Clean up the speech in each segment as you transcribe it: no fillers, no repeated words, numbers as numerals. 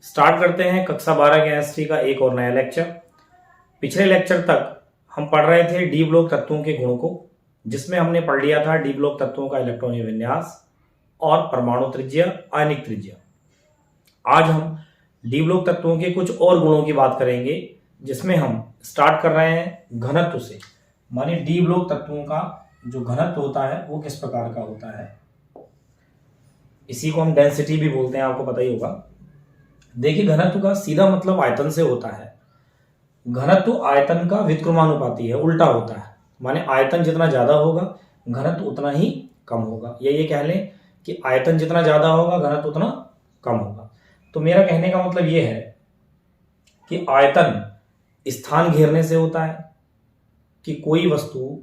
Start करते हैं कक्षा 12 केमिस्ट्री का एक और नया लेक्चर। पिछले लेक्चर तक हम पढ़ रहे थे डी ब्लॉक तत्वों के गुणों को, जिसमें हमने पढ़ लिया था डी ब्लॉक तत्वों का इलेक्ट्रॉनीय विन्यास और परमाणु त्रिज्या, आयनिक त्रिज्या। आज हम डी ब्लॉक तत्वों के कुछ और गुणों की बात करेंगे, जिसमें हम स्टार्ट कर रहे हैं घनत्व से। माने डी ब्लॉक तत्वों का जो घनत्व होता है वो किस प्रकार का होता है। इसी को हम डेंसिटी भी बोलते हैं, आपको पता ही होगा। देखिए, घनत्व का सीधा मतलब आयतन से होता है। घनत्व आयतन का व्युत्क्रमानुपाती है, उल्टा होता है। माने आयतन जितना ज्यादा होगा घनत्व उतना ही कम होगा, या ये कह लें कि आयतन जितना ज्यादा होगा घनत्व उतना कम होगा। तो मेरा कहने का मतलब ये है कि आयतन स्थान घेरने से होता है कि कोई वस्तु,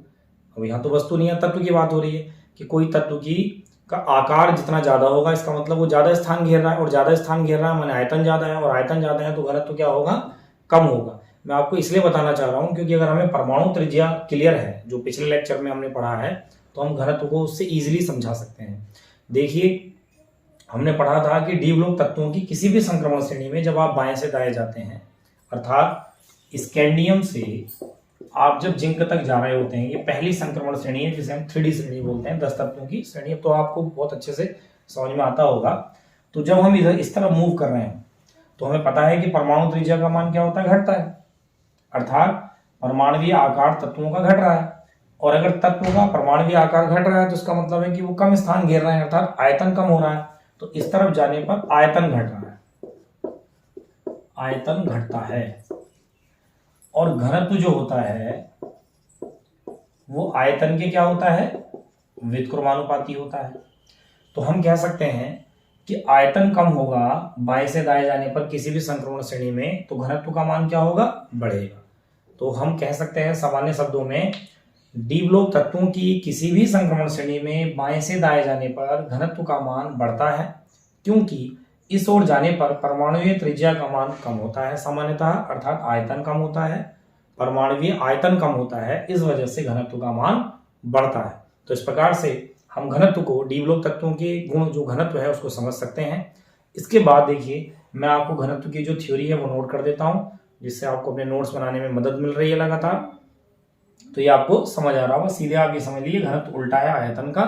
अब यहां तो वस्तु नहीं है, तत्व की बात हो रही है कि कोई तत्व की का आकार जितना ज्यादा होगा, इसका मतलब वो ज्यादा स्थान घेर रहा है, और ज्यादा स्थान घेर रहा है माने आयतन ज्यादा है, और आयतन ज्यादा है तो घनत्व क्या होगा, कम होगा। मैं आपको इसलिए बताना चाह रहा हूं क्योंकि अगर हमें परमाणु त्रिज्या क्लियर है, जो पिछले लेक्चर में हमने पढ़ा है, तो हम घनत्व को उससे इजीली समझा सकते हैं। देखिए, हमने पढ़ा था कि डी ब्लॉक तत्वों की किसी भी संक्रमण श्रेणी में जब आप बाएं से दाएं जाते हैं, अर्थात स्कैंडियम से आप जब जिंक तक जा रहे होते हैं, ये पहली संक्रमण श्रेणी है जिसे हम 3D श्रेणी बोलते हैं, 10 तत्वों की श्रेणी। तो आपको बहुत अच्छे से समझ में आता होगा। तो जब हम इधर इस तरफ मूव कर रहे हैं तो हमें पता है कि परमाणु त्रिज्या का मान क्या होता है, घटता है, अर्थात परमाणुवीय आकार तत्वों का घट रहा है। और अगर तत्व का परमाणुवीय आकार घट रहा है तो इसका मतलब है कि वो कम स्थान घेर रहे हैं, अर्थात आयतन कम हो रहा है। तो इस तरफ जाने पर आयतन घट रहा है, आयतन घटता है। और घनत्व जो होता है वो आयतन के क्या होता है, व्युत्क्रमानुपाती होता है। तो हम कह सकते हैं कि आयतन कम होगा बाएं से दाएं जाने पर किसी भी संक्रमण श्रेणी में, तो घनत्व का मान क्या होगा, बढ़ेगा। तो हम कह सकते हैं सामान्य शब्दों में डी ब्लॉक तत्वों की किसी भी संक्रमण श्रेणी में बाएं से दाएं जाने पर घनत्व का मान बढ़ता है, क्योंकि इस ओर जाने पर परमाणुवीय त्रिज्या का मान कम होता है सामान्यतः, अर्थात आयतन कम होता है, परमाणुवीय आयतन कम होता है, इस वजह से घनत्व का मान बढ़ता है। तो इस प्रकार से हम घनत्व को, डी ब्लॉक तत्वों के गुण जो घनत्व है उसको समझ सकते हैं। इसके बाद देखिए, मैं आपको घनत्व की जो थ्योरी है वो नोट कर देता हूं, जिससे आपको अपने नोट्स बनाने में मदद मिल रही है लगातार। तो ये आपको समझ आ रहा होगा। सीधे आप ये समझ लीजिए, घनत्व उल्टा है आयतन का,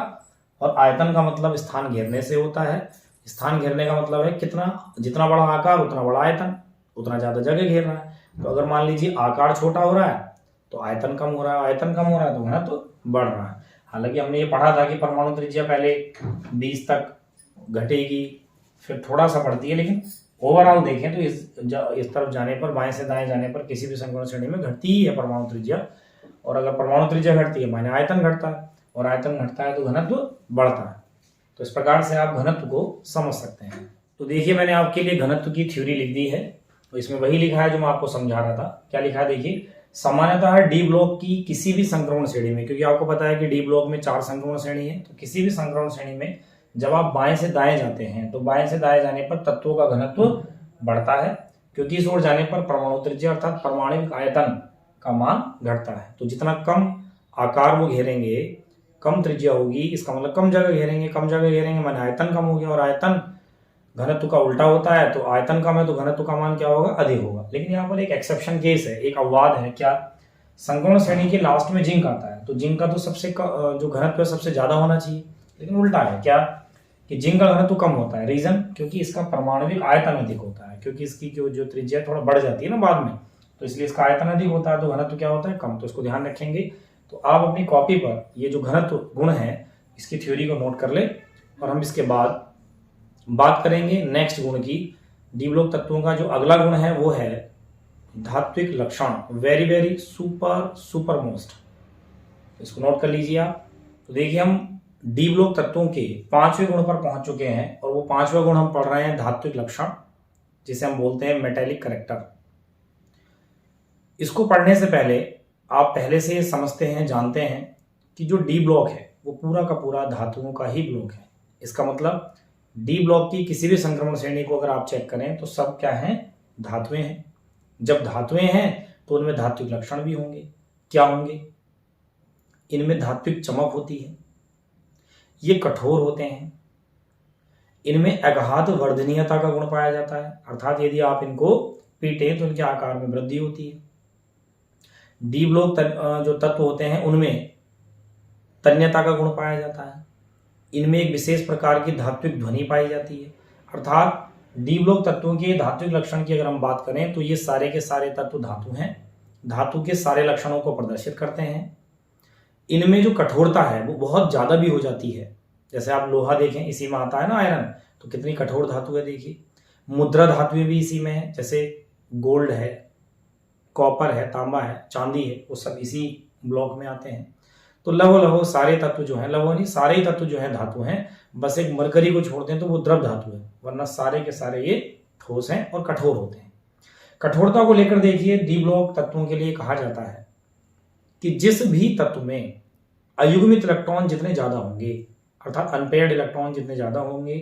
और आयतन का मतलब स्थान घेरने से होता है। स्थान घेरने का मतलब है कितना, जितना बड़ा आकार उतना बड़ा आयतन, उतना ज्यादा जगह घेर रहा है। तो अगर मान लीजिए आकार छोटा हो रहा है तो आयतन कम हो रहा है, आयतन कम हो रहा है तो घनत्व बढ़ रहा है। हालांकि हमने ये पढ़ा था कि परमाणु त्रिज्या पहले 20 तक घटेगी, फिर थोड़ा सा बढ़ती है, लेकिन ओवरऑल देखें तो इस तरफ जाने पर, बाएं से दाएं जाने पर किसी भी संक्रमण श्रेणी में घटती ही है परमाणु त्रिज्या। और अगर परमाणु त्रिज्या घटती है माने आयतन घटता है, और आयतन घटता है तो घनत्व बढ़ता है। तो इस प्रकार से आप घनत्व को समझ सकते हैं। तो देखिए, मैंने आपके लिए घनत्व की थ्योरी लिख दी है, तो इसमें वही लिखा है जो मैं आपको समझा रहा था। क्या लिखा है, देखिए, सामान्यतः डी ब्लॉक की किसी भी संक्रमण श्रेणी में, क्योंकि आपको पता है कि डी ब्लॉक में 4 संक्रमण श्रेणी है, तो किसी भी संक्रमण श्रेणी में जब आप बाएं से दाएं जाते हैं तो बाएं से दाएं जाने पर तत्वों का घनत्व बढ़ता है, क्योंकि इस ओर जाने पर परमाणु त्रिज्या अर्थात परमाणु आयतन का मान घटता है। तो जितना कम आकार वो घेरेंगे, कम त्रिज्या होगी, इसका मतलब कम जगह घेरेंगे, कम जगह घेरेंगे माने आयतन कम हो गया, और आयतन घनत्व का उल्टा होता है। तो आयतन कम है तो घनत्व का मान क्या होगा, अधिक होगा। लेकिन यहाँ पर एक एक्सेप्शन केस है, एक अपवाद है। क्या, संक्रमण श्रेणी के लास्ट में जिंक आता है, तो जिंक का तो जो घनत्व है सबसे ज्यादा होना चाहिए, लेकिन उल्टा है। क्या कि जिंक का घनत्व कम होता है। रीजन, क्योंकि इसका परमाणविक आयतन अधिक होता है, क्योंकि इसकी जो त्रिज्या थोड़ा बढ़ जाती है ना बाद में, तो इसलिए इसका आयतन अधिक होता है तो घनत्व क्या होता है, कम। तो इसको ध्यान रखेंगे। तो आप अपनी कॉपी पर ये जो घनत्व गुण है इसकी थ्योरी को नोट कर ले, और हम इसके बाद बात करेंगे नेक्स्ट गुण की। डी ब्लॉक तत्वों का जो अगला गुण है वो है धात्विक लक्षण, वेरी वेरी सुपर मोस्ट। इसको नोट कर लीजिए आप। तो देखिए, हम डी ब्लॉक तत्वों के 5वें गुण पर पहुंच चुके हैं, और वो 5वां गुण हम पढ़ रहे हैं धात्विक लक्षण, जिसे हम बोलते हैं मेटेलिक करेक्टर। इसको पढ़ने से पहले आप पहले से समझते हैं, जानते हैं कि जो डी ब्लॉक है वो पूरा का पूरा धातुओं का ही ब्लॉक है। इसका मतलब डी ब्लॉक की किसी भी संक्रमण श्रेणी को अगर आप चेक करें तो सब क्या है, धातुएं हैं। जब धातुएं हैं तो उनमें धात्विक लक्षण भी होंगे। क्या होंगे, इनमें धात्विक चमक होती है, ये कठोर होते हैं, इनमें अगाध वर्धनीयता का गुण पाया जाता है, अर्थात यदि आप इनको पीटें तो इनके आकार में वृद्धि होती है। डी ब्लॉक जो तत्व होते हैं उनमें तन्यता का गुण पाया जाता है। इनमें एक विशेष प्रकार की धात्विक ध्वनि पाई जाती है, अर्थात डी ब्लॉक तत्वों के धात्विक लक्षण की अगर हम बात करें तो ये सारे के सारे तत्व धातु हैं, धातु के सारे लक्षणों को प्रदर्शित करते हैं। इनमें जो कठोरता है वो बहुत ज़्यादा भी हो जाती है। जैसे आप लोहा देखें, इसी में आता है ना आयरन, तो कितनी कठोर धातु है देखिए। मुद्रा धातुएं भी इसी में है, जैसे गोल्ड है, कॉपर है, तांबा है, चांदी है, वो सब इसी ब्लॉक में आते हैं। तो लवो सारे तत्व जो हैं, लवो नहीं सारे ही तत्व जो हैं धातु हैं, बस एक मरकरी को छोड़ दें तो वो द्रव धातु है, वरना सारे के सारे ये ठोस हैं और कठोर होते हैं। कठोरता को लेकर देखिए डी ब्लॉक तत्वों के लिए कहा जाता है कि जिस भी तत्व में अयुग्मित इलेक्ट्रॉन जितने ज्यादा होंगे, अर्थात अनपेयर्ड इलेक्ट्रॉन जितने ज्यादा होंगे,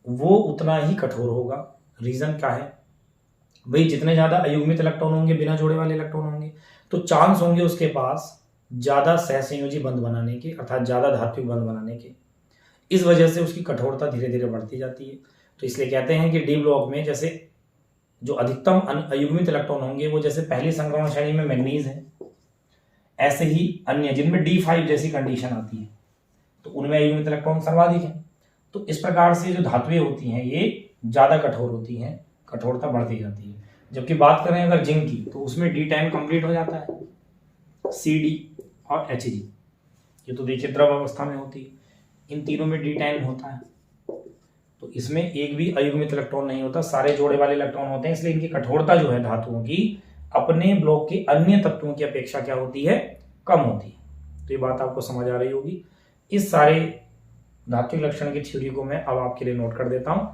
वो उतना ही कठोर होगा। रीजन क्या है भाई, जितने ज्यादा अयुग्मित इलेक्ट्रॉन होंगे, बिना जोड़े वाले इलेक्ट्रॉन होंगे, तो चांस होंगे उसके पास ज्यादा सहसंयोजी बंध बनाने के, अर्थात ज्यादा धात्विक बंध बनाने के। इस वजह से उसकी कठोरता धीरे धीरे बढ़ती जाती है। तो इसलिए कहते हैं कि डी ब्लॉक में जैसे जो अधिकतम अयुग्मित इलेक्ट्रॉन होंगे वो जैसे पहली संक्रमण श्रेणी में मैग्नीज है, ऐसे ही अन्य जिनमें D5 जैसी कंडीशन आती है तो उनमें अयुग्मित इलेक्ट्रॉन सर्वाधिक है। तो इस प्रकार से जो धातुएं होती हैं ये ज्यादा कठोर होती हैं, कठोरता बढ़ती जाती है। जबकि बात करें अगर जिंक की तो उसमें D10 कंप्लीट हो जाता है, CD और Hg, ये तो देखिए द्रव अवस्था में होती है, इन तीनों में D10 होता है। तो इसमें एक भी अयुग्मित इलेक्ट्रॉन नहीं होता, सारे जोड़े वाले इलेक्ट्रॉन होते हैं, इसलिए इनकी कठोरता जो है धातुओं की अपने ब्लॉक के अन्य तत्वों की अपेक्षा क्या होती है, कम होती है। तो ये बात आपको समझ आ रही होगी। इस सारे धात्विक लक्षण की थ्योरी को मैं अब आपके लिए नोट कर देता हूं,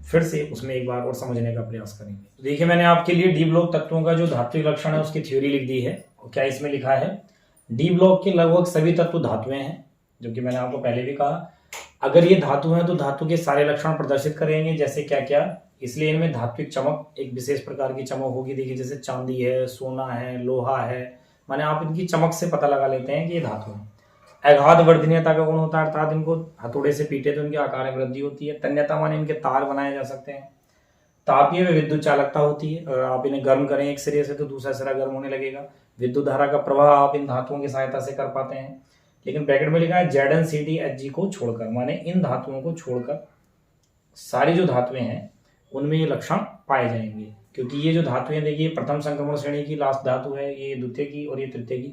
फिर से उसमें एक बार और समझने का प्रयास करेंगे। तो देखिए मैंने आपके लिए डी ब्लॉक तत्वों का जो धात्विक लक्षण है उसकी थ्योरी लिख दी है। और क्या इसमें लिखा है, डी ब्लॉक के लगभग सभी तत्व धातुएं हैं, जो कि मैंने आपको पहले भी कहा। अगर ये धातु हैं तो धातु के सारे लक्षण प्रदर्शित करेंगे, जैसे क्या क्या, इसलिए इनमें धात्विक चमक, एक विशेष प्रकार की चमक होगी। देखिए जैसे चांदी है, सोना है, लोहा है, माने आप इनकी चमक से पता लगा लेते हैं कि ये धातु है। अगाध वर्धनीयता का गुण होता है, अर्थात इनको हथौड़े से पीटे तो इनके आकार में वृद्धि होती है। तन्यता माने इनके तार बनाए जा सकते हैं। तापीय व विद्युत चालकता होती है, अगर आप इन्हें गर्म करें एक सिरे से तो दूसरा सिरा गर्म होने लगेगा। विद्युत धारा का प्रवाह आप इन धातुओं की सहायता से कर पाते हैं। लेकिन ब्रैकेट में लिखा है ZnCdHg को छोड़कर, माने इन धातुओं को छोड़कर सारी जो धातुएं हैं उनमें ये लक्षण पाए जाएंगे। क्योंकि ये जो धातुएं देखिए प्रथम संक्रमण श्रेणी की लास्ट धातु है, ये द्वितीय की और ये तृतीय की।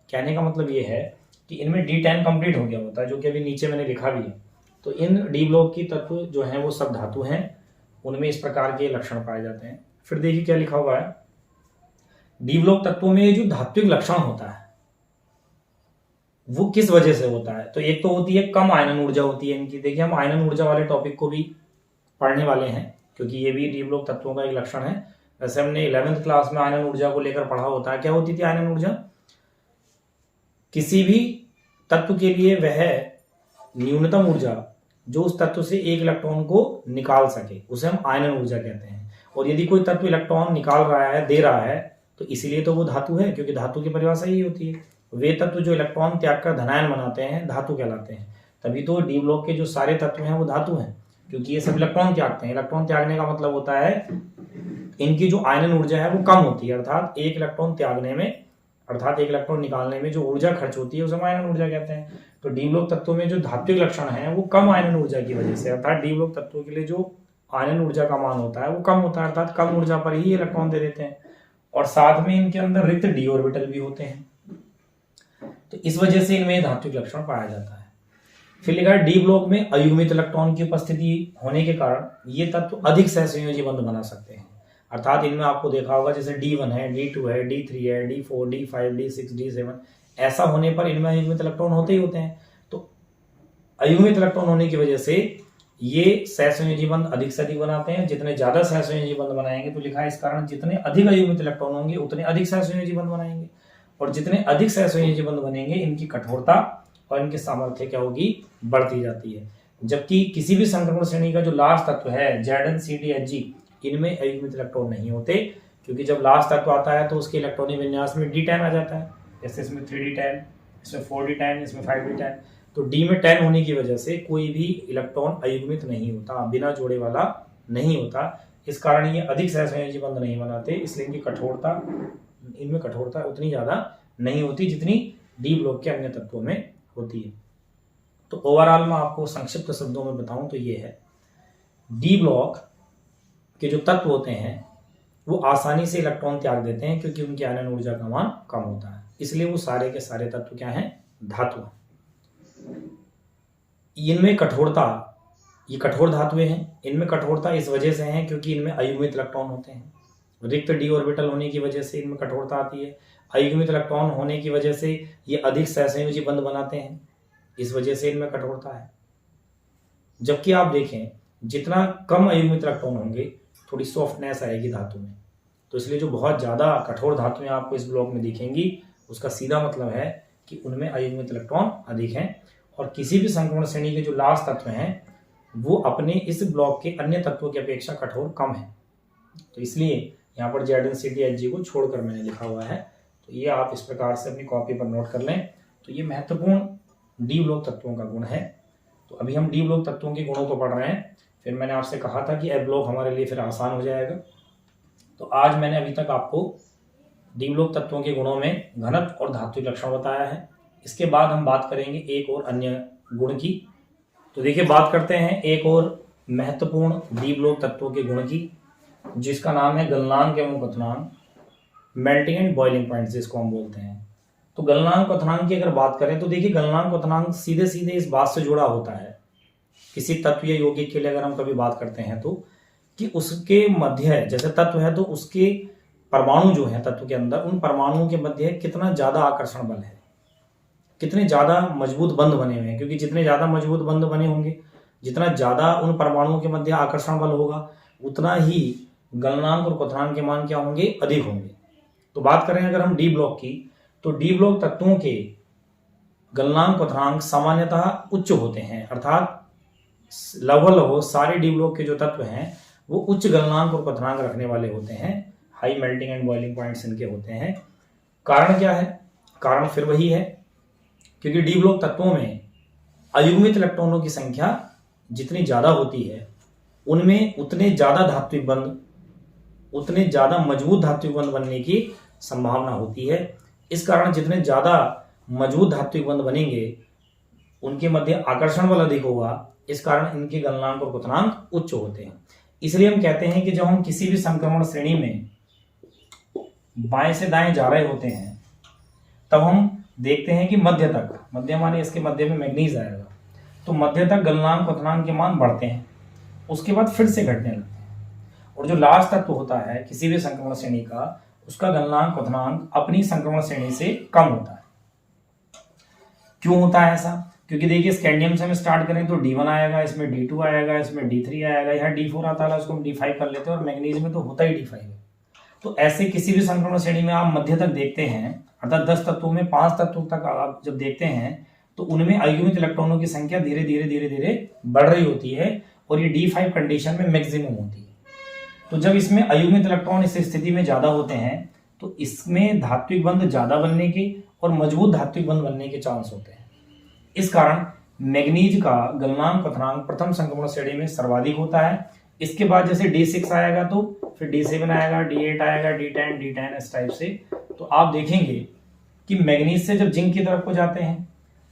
कहने का मतलब ये है कि इनमें D10 कंप्लीट हो गया होता है, जो कि अभी नीचे मैंने लिखा भी है। तो इन डी ब्लॉक की तत्व जो हैं वो सब धातु हैं, उनमें इस प्रकार के लक्षण पाए जाते हैं। फिर देखिए क्या लिखा हुआ है, डी ब्लॉक तत्वों में जो धात्विक लक्षण होता है वो किस वजह से होता है। तो एक तो होती है कम आयनन ऊर्जा होती है इनकी। देखिए हम आयनन ऊर्जा वाले टॉपिक को भी पढ़ने वाले हैं, क्योंकि ये भी डी ब्लॉक तत्वों का एक लक्षण है। वैसे हमने 11वीं क्लास में आयनन ऊर्जा को लेकर पढ़ा होता है। क्या होती थी आयनन ऊर्जा, किसी भी तत्व के लिए वह न्यूनतम ऊर्जा जो उस तत्व से एक इलेक्ट्रॉन को निकाल सके उसे हम आयनन ऊर्जा कहते हैं। और यदि कोई तत्व इलेक्ट्रॉन निकाल रहा है, दे रहा है, तो इसीलिए तो वो धातु है, क्योंकि धातु की परिभाषा यही होती है। वे तत्व जो इलेक्ट्रॉन त्याग कर धनायन बनाते हैं धातु कहलाते हैं। तभी तो डी ब्लॉक के जो सारे तत्व हैं वो धातु हैं, क्योंकि ये सब इलेक्ट्रॉन त्यागते हैं। इलेक्ट्रॉन त्यागने का मतलब होता है इनकी जो आयनन ऊर्जा है वो कम होती है, अर्थात एक इलेक्ट्रॉन त्यागने में, अर्थात एक इलेक्ट्रॉन निकालने में जो ऊर्जा खर्च होती है उसे हम आयनन ऊर्जा कहते हैं। तो डी ब्लॉक तत्वों में जो धात्विक लक्षण है वो कम आयनन ऊर्जा की वजह से, अर्थात डी ब्लॉक तत्वों के लिए जो आयनन ऊर्जा का मान होता है वो कम होता है, अर्थात कम ऊर्जा पर ही इलेक्ट्रॉन दे देते हैं। और साथ में इनके अंदर रिक्त डी ऑर्बिटल भी होते हैं, तो इस वजह से इनमें धात्विक लक्षण पाया जाता है। फिर लिखा है डी ब्लॉक में अयुग्मित इलेक्ट्रॉन की उपस्थिति होने के कारण ये तत्व अधिक सहसंयोजी बंध बना सकते हैं। अर्थात इनमें आपको देखा होगा जैसे D1 है, D2 है, D3 है, D4, D5, D6, D7, ऐसा होने पर इनमें अयुग्मित इलेक्ट्रॉन होते ही होते हैं। तो अयुग्मित इलेक्ट्रॉन होने की वजह से ये सहसंयोजी बंध अधिक से अधिक बनाते हैं। जितने ज्यादा सहसंयोजी बंध बनाएंगे, तो लिखा है इस कारण जितने अधिक अयुग्मित इलेक्ट्रॉन होंगे उतने अधिक सहसंयोजी बंध बनाएंगे, और जितने अधिक सहसंयोजी बंध बनेंगे इनकी कठोरता और इनकी सामर्थ्य क्या होगी, बढ़ती जाती है। जबकि किसी भी संक्रमण श्रेणी का जो लास्ट तत्व है ZnCdHg, इनमें अयुग्मित इलेक्ट्रॉन नहीं होते, क्योंकि जब लास्ट तत्व आता है तो उसके इलेक्ट्रॉनिक विन्यास में D10 आ जाता है। जैसे इसमें 3D10, इसमें 4D10, इसमें 5D10। तो डी में 10 होने की वजह से कोई भी इलेक्ट्रॉन अयुग्मित नहीं होता, बिना जोड़े वाला नहीं होता। इस कारण ये अधिक सहसंयोजी बंध नहीं बनाते, इसलिए इनमें कठोरता उतनी ज्यादा नहीं होती जितनी डी ब्लॉक के अन्य तत्वों में होती है। तो ओवरऑल मैं आपको संक्षिप्त शब्दों में बताऊं तो ये है, डी ब्लॉक के जो तत्व होते हैं वो आसानी से इलेक्ट्रॉन त्याग देते हैं क्योंकि उनकी आयनन ऊर्जा का मान कम होता है, इसलिए वो सारे के सारे तत्व क्या हैं, धातु हैं। इनमें कठोरता, ये कठोर धातुएं हैं, इनमें कठोरता इस वजह से है क्योंकि इनमें अयुग्मित इलेक्ट्रॉन होते हैं। रिक्त डी ऑर्बिटल होने की वजह से इनमें कठोरता आती है। अयुग्मित इलेक्ट्रॉन होने की वजह से ये अधिक सहसंयोजी बंध बनाते हैं, इस वजह से इनमें कठोरता है। जबकि आप देखें जितना कम अयुग्मित इलेक्ट्रॉन होंगे थोड़ी सॉफ्टनेस आएगी धातु में। तो इसलिए जो बहुत ज्यादा कठोर धातुएं आपको इस ब्लॉक में दिखेंगी उसका सीधा मतलब है कि उनमें अयुग्मित इलेक्ट्रॉन अधिक हैं। और किसी भी संक्रमण श्रेणी के जो लास्ट तत्व हैं वो अपने इस ब्लॉक के अन्य तत्वों की अपेक्षा कठोर कम है। तो इसलिए यहाँ पर ZnCl को छोड़कर मैंने लिखा हुआ है। तो ये आप इस प्रकार से अपनी कॉपी पर नोट कर लें। तो ये महत्वपूर्ण डी ब्लॉक तत्वों का गुण है। तो अभी हम डी ब्लॉक तत्वों के गुणों को पढ़ रहे हैं। फिर मैंने आपसे कहा था कि एफ ब्लॉक हमारे लिए फिर आसान हो जाएगा। तो आज मैंने अभी तक आपको डी ब्लॉक तत्वों के गुणों में घनत्व और धात्विक लक्षण बताया है। इसके बाद हम बात करेंगे एक और अन्य गुण की। तो देखिए बात करते हैं एक और महत्वपूर्ण डी ब्लॉक तत्वों के गुण की, जिसका नाम है गलनांक एवं क्वथनांक, मेल्टिंग एंड बॉइलिंग पॉइंट जिसको हम बोलते हैं। तो गलनांक क्वथनांक की अगर बात करें तो देखिए गलनांक क्वथनांक सीधे सीधे इस बात से जुड़ा होता है किसी तत्व या यौगिक के लिए अगर हम कभी बात करते हैं तो कि उसके मध्य जैसे तत्व है तो उसके परमाणु जो है तत्व के अंदर, उन परमाणुओं के मध्य कितना ज्यादा आकर्षण बल है, कितने ज्यादा मजबूत बंध बने हुए हैं। क्योंकि जितने ज्यादा मजबूत बंध बने होंगे, जितना ज्यादा उन परमाणुओं के मध्य आकर्षण बल होगा, उतना ही गलनांक और क्वथनांक के मान क्या होंगे, अधिक होंगे। तो बात करें अगर हम डी ब्लॉक की, तो डी ब्लॉक तत्वों के गलनांक क्वथनांक सामान्यतः उच्च होते हैं, अर्थात लगभग सारे डी ब्लॉक के जो तत्व हैं वो उच्च गलनांक और क्वथनांक रखने वाले होते हैं, high melting and boiling points इनके होते हैं। कारण क्या है, कारण फिर वही है क्योंकि डी ब्लॉक तत्वों में अयुग्मित इलेक्ट्रॉनों की संख्या जितनी ज्यादा होती है उनमें उतने ज्यादा धात्विक बंध, उतने ज्यादा मजबूत धात्विक बंध बनने की संभावना होती है। इस कारण जितने ज्यादा मजबूत धात्विक बंध बनेंगे उनके मध्य आकर्षण बल अधिक होगा, इस कारण इनके गलनांक और क्वथनांक उच्च होते हैं। इसलिए हम कहते हैं कि जब हम किसी भी संक्रमण श्रेणी में बाएं से दाएं जा रहे होते हैं तब हम देखते हैं कि मध्य तक, मध्य माने इसके मध्य में मैग्नीज आएगा, तो मध्य तक गलनांक क्वथनांक के मान बढ़ते हैं, उसके बाद फिर से घटने लगते हैं। और जो लास्ट तत्व होता है किसी भी संक्रमण श्रेणी का, उसका गलनांक क्वथनांक अपनी संक्रमण श्रेणी से कम होता है। क्यों होता है ऐसा? क्योंकि देखिए स्कैंडियम से हम स्टार्ट करें तो D1 आएगा, इसमें D2 आएगा, इसमें D3 आएगा, यहाँ D4 आता है, उसको हम D5 कर लेते हैं, और मैग्नीज में तो होता ही D5 है। तो ऐसे किसी भी संक्रमण श्रेणी में आप मध्य तक देखते हैं, अर्थात 10 तत्वों में 5 तत्वों तक आप जब देखते हैं तो उनमें अयुग्मित इलेक्ट्रॉनों की संख्या धीरे धीरे बढ़ रही होती है और ये D5 कंडीशन में मैक्सिमम होती है। तो जब इसमें अयुग्मित इलेक्ट्रॉन इस स्थिति में ज्यादा होते हैं तो इसमें धात्विक बंध ज्यादा बनने के और मजबूत धात्विक बंध बनने के चांस होते हैं। इस कारण मैग्नीज का गलनांक क्वथनांक प्रथम संक्रमण श्रेणी में सर्वाधिक होता है। इसके बाद जैसे D6 आएगा तो फिर D7 आएगा, D8 आएगा, D10 इस टाइप से। तो आप देखेंगे कि मैग्नीज से जब जिंक की तरफ को जाते हैं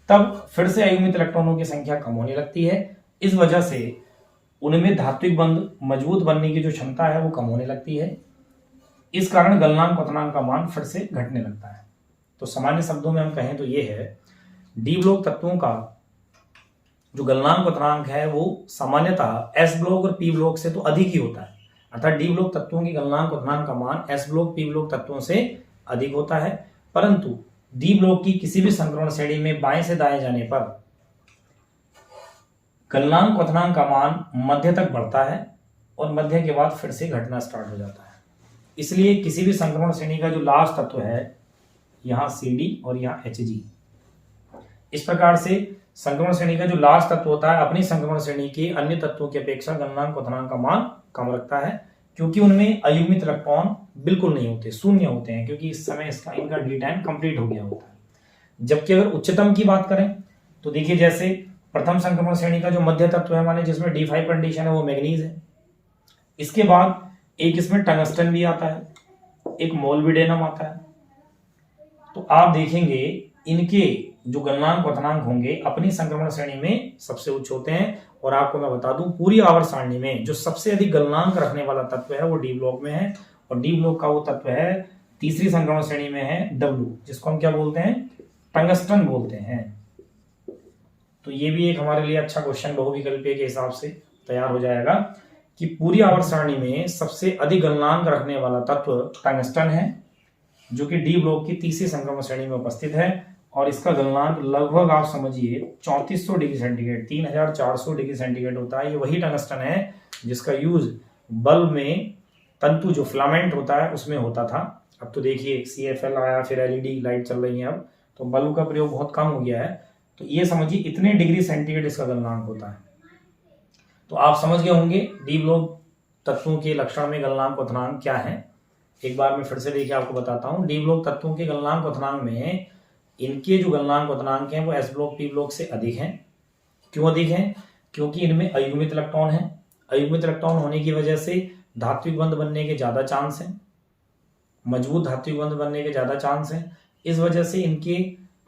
तब फिर से अयुग्मित इलेक्ट्रॉनों की संख्या कम होने लगती है। इस वजह से उनमें धात्विक बंध मजबूत बनने की जो क्षमता है वो कम होने लगती है। इस कारण गलनांक क्वथनांक का मान फिर से घटने लगता है। तो सामान्य शब्दों में हम कहें तो ये है, डी ब्लॉक तत्वों का जो गलनांक क्वथनांक है वो सामान्यतः एस ब्लॉक और पी ब्लॉक से तो अधिक ही होता है। अर्थात डी ब्लॉक तत्वों की गलनांक क्वथनांक का मान एस ब्लॉक पी ब्लॉक तत्वों से अधिक होता है, परंतु डी ब्लॉक की किसी भी संक्रमण श्रेणी में बाएं से दाएं जाने पर गलनांक क्वथनांक का मान मध्य तक बढ़ता है और मध्य के बाद फिर से घटना स्टार्ट हो जाता है। इसलिए किसी भी संक्रमण श्रेणी का जो लास्ट तत्व है, यहाँ CD और यहाँ Hg, इस प्रकार से संक्रमण श्रेणी का जो लास्ट तत्व होता है अपनी संक्रमण श्रेणी के अन्य तत्वों की अपेक्षा गलनांक क्वथनांक का मान कम रखता है, क्योंकि उनमें अयुग्मित इलेक्ट्रॉन बिल्कुल नहीं होते, शून्य होते हैं, क्योंकि इस समय इनका D10 कंप्लीट हो गया होता है। जबकि अगर उच्चतम की बात करें तो देखिए जैसे प्रथम संक्रमण श्रेणी का जो मध्य तत्व है माने जिसमें D5 कंडीशन है वो मैग्नीज है। इसके बाद एक इसमें टंगस्टन भी आता है, एक मोल्बिडेनम आता है। तो आप देखेंगे इनके जो गलनांक क्वथनांक होंगे अपनी संक्रमण श्रेणी में सबसे उच्च होते हैं। और आपको मैं बता दूं पूरी आवर्त सारणी में जो सबसे अधिक गलनांक रखने वाला तत्व है वो डी ब्लॉक में है, और डी ब्लॉक का वो तत्व है तीसरी संक्रमण श्रेणी में है W, जिसको हम क्या बोलते हैं, टंगस्टन बोलते हैं। तो ये भी एक हमारे लिए अच्छा क्वेश्चन बहुविकल्पीय के हिसाब से तैयार हो जाएगा कि पूरी आवर्त सारणी में सबसे अधिक गलनांक रखने वाला तत्व टंगस्टन है, जो कि डी ब्लॉक की तीसरी संक्रमण श्रेणी में उपस्थित है। और इसका गलनांक लगभग आप समझिए 3400 डिग्री सेंटीग्रेड 3400 डिग्री सेंटीग्रेड होता है। ये वही टंगस्टन है जिसका यूज बल्ब में तंतु जो फिलामेंट होता है उसमें होता था। अब तो देखिए CFL आया, फिर LED लाइट चल रही है, अब तो बल्ब का प्रयोग बहुत कम हो गया है। तो ये समझिए इतने डिग्री सेंटीग्रेड इसका गलनांक होता है। तो आप समझ गए होंगे डी ब्लॉक तत्वों के लक्षण में गलनांक क्वथनांक क्या है। एक बार मैं फिर से देखिए आपको बताता हूं। डी ब्लॉक तत्वों के गलनांक क्वथनांक में इनके जो गलनांक क्वथनांक हैं वो S ब्लॉक P ब्लॉक से अधिक हैं। क्यों अधिक हैं? क्योंकि इनमें अयुग्मित इलेक्ट्रॉन है। अयुग्मित इलेक्ट्रॉन होने की वजह से धात्विक बंध बनने के ज्यादा चांस हैं, मजबूत धात्विक बंध बनने के ज्यादा चांस हैं। इस वजह से इनके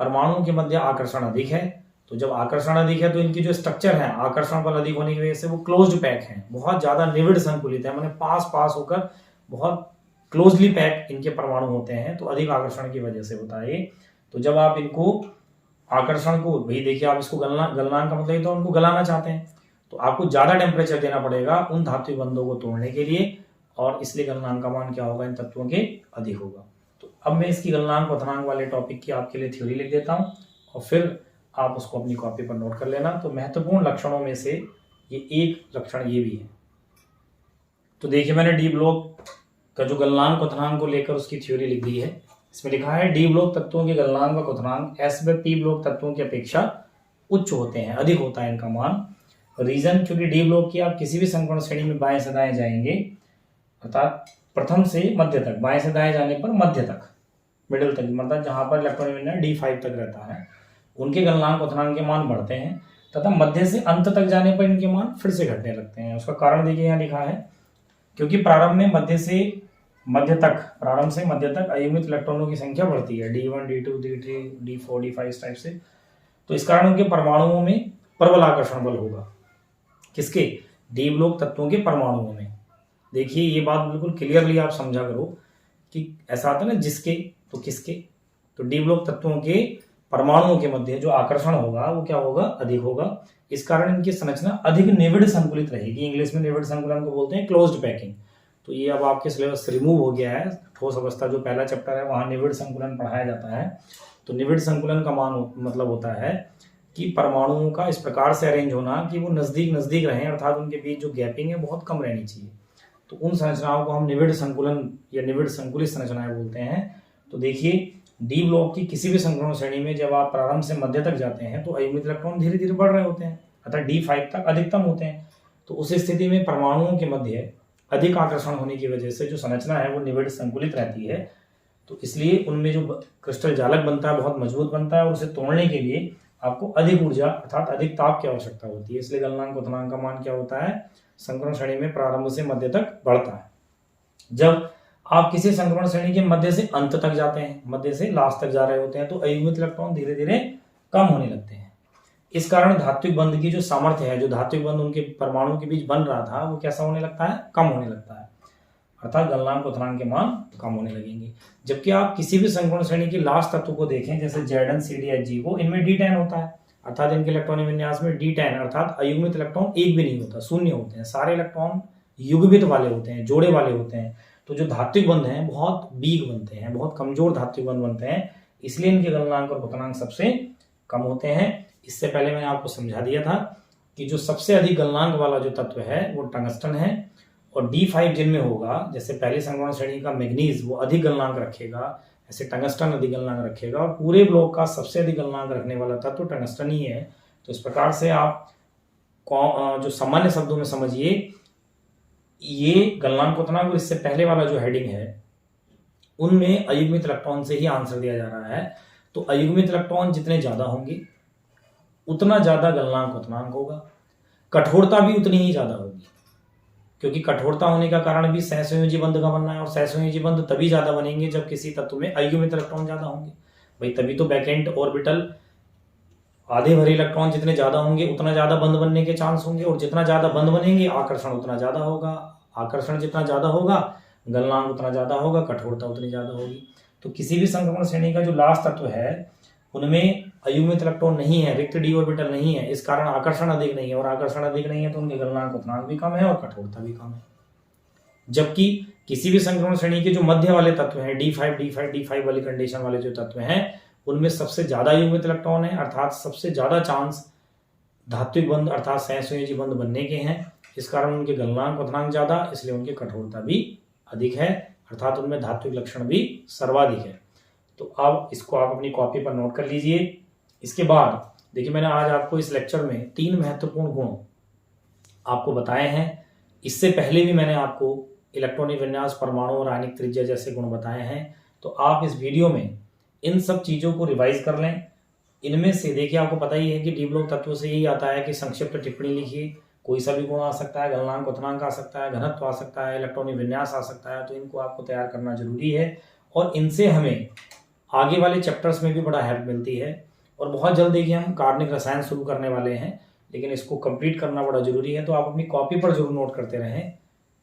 परमाणुओं के मध्य आकर्षण अधिक है। तो जब आकर्षण अधिक है तो इनकी जो स्ट्रक्चर है आकर्षण बल अधिक होने की वजह से वो क्लोज्ड पैक है, बहुत ज्यादा निविड़ संकुलित है, माने पास पास होकर बहुत क्लोजली पैक इनके परमाणु होते हैं। तो अधिक आकर्षण की वजह से होता है ये। तो जब आप इनको आकर्षण को भाई देखिए आप इसको गलनांक का मतलब तो उनको गलाना चाहते हैं तो आपको ज्यादा टेम्परेचर देना पड़ेगा उन धात्विक बंधों को तोड़ने के लिए, और इसलिए गलनांक का मान क्या होगा, इन तत्वों के अधिक होगा। तो अब मैं इसकी गलनांक क्वथनांक वाले टॉपिक की आपके लिए थ्योरी लिख देता हूं और फिर आप उसको अपनी कॉपी पर नोट कर लेना। तो महत्वपूर्ण लक्षणों में से ये एक लक्षण ये भी है। तो देखिए मैंने डी ब्लॉक का जो गलनांक क्वथनांक को लेकर उसकी थ्योरी लिख दी है। इसमें लिखा है डी ब्लॉक तत्वों के गलनांक व क्वथनांक S व P ब्लॉक तत्वों की अपेक्षा उच्च होते हैं, अधिक होता है इनका मान। रीजन क्योंकि डी ब्लॉक की आप किसी भी संक्रमण श्रेणी में बाएं से दाएं जाएंगे, अर्थात प्रथम से मध्य तक, बाएं से दाएं जाने पर मध्य तक, मिडिल तक, मतलब जहां पर इलेक्ट्रॉन विन्यास D5 तक रहता है उनके गलनांक क्वथनांक के मान बढ़ते हैं, तथा मध्य से अंत तक जाने पर इनके मान फिर से घटने लगते हैं। उसका कारण देखिए यहाँ लिखा है, क्योंकि प्रारंभ में प्रारंभ से मध्य तक अयुग्मित इलेक्ट्रॉनों की संख्या बढ़ती है, D1 D2 D3 D4 D5 इस टाइप से। तो इस कारण उनके परमाणुओं में प्रबल आकर्षण बल होगा। किसके? डी ब्लॉक तत्वों के परमाणुओं में। देखिए ये बात बिल्कुल क्लियरली आप समझा करो कि ऐसा आता है ना जिसके तो किसके। तो डी ब्लॉक तत्वों के परमाणुओं के मध्य जो आकर्षण होगा वो क्या होगा, अधिक होगा। इस कारण इनकी संरचना अधिक निविड़ संकुलित रहेगी। इंग्लिश में निविड़ संकुलन को बोलते हैं क्लोज्ड पैकिंग। तो ये अब आपके सिलेबस से रिमूव हो गया है। ठोस अवस्था जो पहला चैप्टर है वहां निविड़ संकुलन पढ़ाया जाता है। तो निविड़ संकुलन का मतलब होता है कि परमाणुओं का इस प्रकार से अरेंज होना कि वो नजदीक नजदीक रहें, अर्थात उनके बीच जो गैपिंग है बहुत कम रहनी चाहिए। तो उन संरचनाओं को हम निविड़ संकुलन या निविड़ संकुलित संरचनाएं बोलते हैं। तो देखिए डी ब्लॉक की किसी भी संक्रमण श्रेणी में जब आप प्रारंभ से मध्य तक जाते हैं तो अयुग्मित इलेक्ट्रॉन धीरे धीरे बढ़ रहे होते हैं, अर्थात D5 तक अधिकतम होते हैं। तो उस स्थिति में परमाणुओं के मध्य अधिक आकर्षण होने की वजह से जो संरचना है वो निविड़ संकुलित रहती है। तो इसलिए उनमें जो क्रिस्टल जालक बनता है बहुत मजबूत बनता है, और उसे तोड़ने के लिए आपको अधिक ऊर्जा अर्थात अधिक ताप की आवश्यकता होती है। इसलिए गलनांक क्वथनांक का मान क्या होता है, संक्रमण श्रेणी में प्रारंभ से मध्य तक बढ़ता है। जब आप किसी संक्रमण श्रेणी के मध्य से अंत तक जाते हैं, मध्य से लास्ट तक जा रहे होते हैं, तो अयुग्मित इलेक्ट्रॉन धीरे धीरे कम होने लगते हैं। इस कारण धात्विक बंध की जो सामर्थ्य है, जो धात्विक बंध उनके परमाणु के बीच बन रहा था वो कैसा होने लगता है, कम होने लगता है, अर्थात गलनांक क्वथनांक के मान कम होने लगेंगे। जबकि आप किसी भी संक्रमण श्रेणी के लास्ट तत्व को देखें जैसे Zn CD Hg, वो इनमें D10 होता है, अर्थात इनके इलेक्ट्रॉनिक विन्यास में D10 अर्थात अयुग्मित इलेक्ट्रॉन एक भी नहीं होता, शून्य होते हैं। सारे इलेक्ट्रॉन युग्मित वाले होते हैं, जोड़े वाले होते हैं। तो जो धात्विक बंध हैं बहुत वीक बनते हैं, बहुत कमजोर धात्विक बंध बनते हैं, इसलिए इनके गलनांक और क्वथनांक सबसे कम होते हैं। इससे पहले मैंने आपको समझा दिया था कि जो सबसे अधिक गलनांक वाला जो तत्व है वो टंगस्टन है, और D5 जिनमें होगा, जैसे पहले संक्रमण श्रेणी का मैग्नीज वो अधिक गलनांक रखेगा, ऐसे टंगस्टन अधिक गलनांक रखेगा, और पूरे ब्लॉक का सबसे अधिक गलनांक रखने वाला तत्व टंगस्टन ही है। तो इस प्रकार से आप जो सामान्य शब्दों में समझिए, ये गलनांक क्वथनांक और इससे पहले वाला जो हेडिंग है उनमें अयुग्मित इलेक्ट्रॉन से ही आंसर दिया जा रहा है। तो अयुग्मित इलेक्ट्रॉन जितने ज्यादा होंगे उतना ज़्यादा गलनांक क्वथनांक होगा। कठोरता भी उतनी ही ज़्यादा होगी, क्योंकि कठोरता होने का कारण भी सहसंयोजी बंध का बनना है, और सहसंयोजी बंध तभी ज़्यादा बनेंगे जब किसी तत्व में अयुग्मित इलेक्ट्रॉन ज़्यादा होंगे भाई, तभी तो बैकेंट ऑर्बिटल आधे भरे इलेक्ट्रॉन जितने ज़्यादा होंगे उतना ज़्यादा बंध बनने के चांस होंगे, और जितना ज़्यादा बंध बनेंगे आकर्षण उतना ज़्यादा होगा, आकर्षण जितना ज़्यादा होगा गलनांक उतना ज़्यादा होगा, कठोरता उतनी ज़्यादा होगी। तो किसी भी संक्रमण श्रेणी का जो लास्ट तत्व है उनमें अयुग्मित इलेक्ट्रॉन नहीं है, रिक्त डी ऑर्बिटल नहीं है, इस कारण आकर्षण अधिक नहीं है, और आकर्षण अधिक नहीं है तो उनके गलनांक क्वथनांक भी कम है और कठोरता भी कम है। जबकि किसी भी संक्रमण श्रेणी के जो मध्य वाले तत्व हैं, D5 वाली कंडीशन वाले जो तत्व हैं, उनमें सबसे ज्यादा युग्मित इलेक्ट्रॉन है, अर्थात सबसे ज्यादा चांस धात्विक बंध अर्थात सहसंयोजी बंध बनने के हैं। इस कारण उनके गलनांक क्वथनांक ज्यादा, इसलिए उनकी कठोरता भी अधिक है, अर्थात उनमें धात्विक लक्षण भी सर्वाधिक है। तो अब इसको आप अपनी कॉपी पर नोट कर लीजिए। इसके बाद देखिए, मैंने आज आपको इस लेक्चर में 3 महत्वपूर्ण गुण आपको बताए हैं। इससे पहले भी मैंने आपको इलेक्ट्रॉनिक विन्यास, परमाणु और रासायनिक त्रिज्या जैसे गुण बताए हैं। तो आप इस वीडियो में इन सब चीज़ों को रिवाइज कर लें। इनमें से देखिए, आपको पता ही है कि डी ब्लॉक तत्वों से यही आता है कि संक्षिप्त टिप्पणी लिखिए, कोई सा भी गुण आ सकता है, गलनांक क्वथनांक आ सकता है, घनत्व आ सकता है, इलेक्ट्रॉनिक विन्यास आ सकता है, तो इनको आपको तैयार करना जरूरी है, और इनसे हमें आगे वाले चैप्टर्स में भी बड़ा हेल्प मिलती है। और बहुत जल्द देखिए हम कार्बनिक रसायन शुरू करने वाले हैं, लेकिन इसको कंप्लीट करना बड़ा जरूरी है, तो आप अपनी कॉपी पर जरूर नोट करते रहें।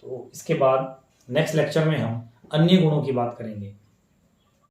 तो इसके बाद नेक्स्ट लेक्चर में हम अन्य गुणों की बात करेंगे।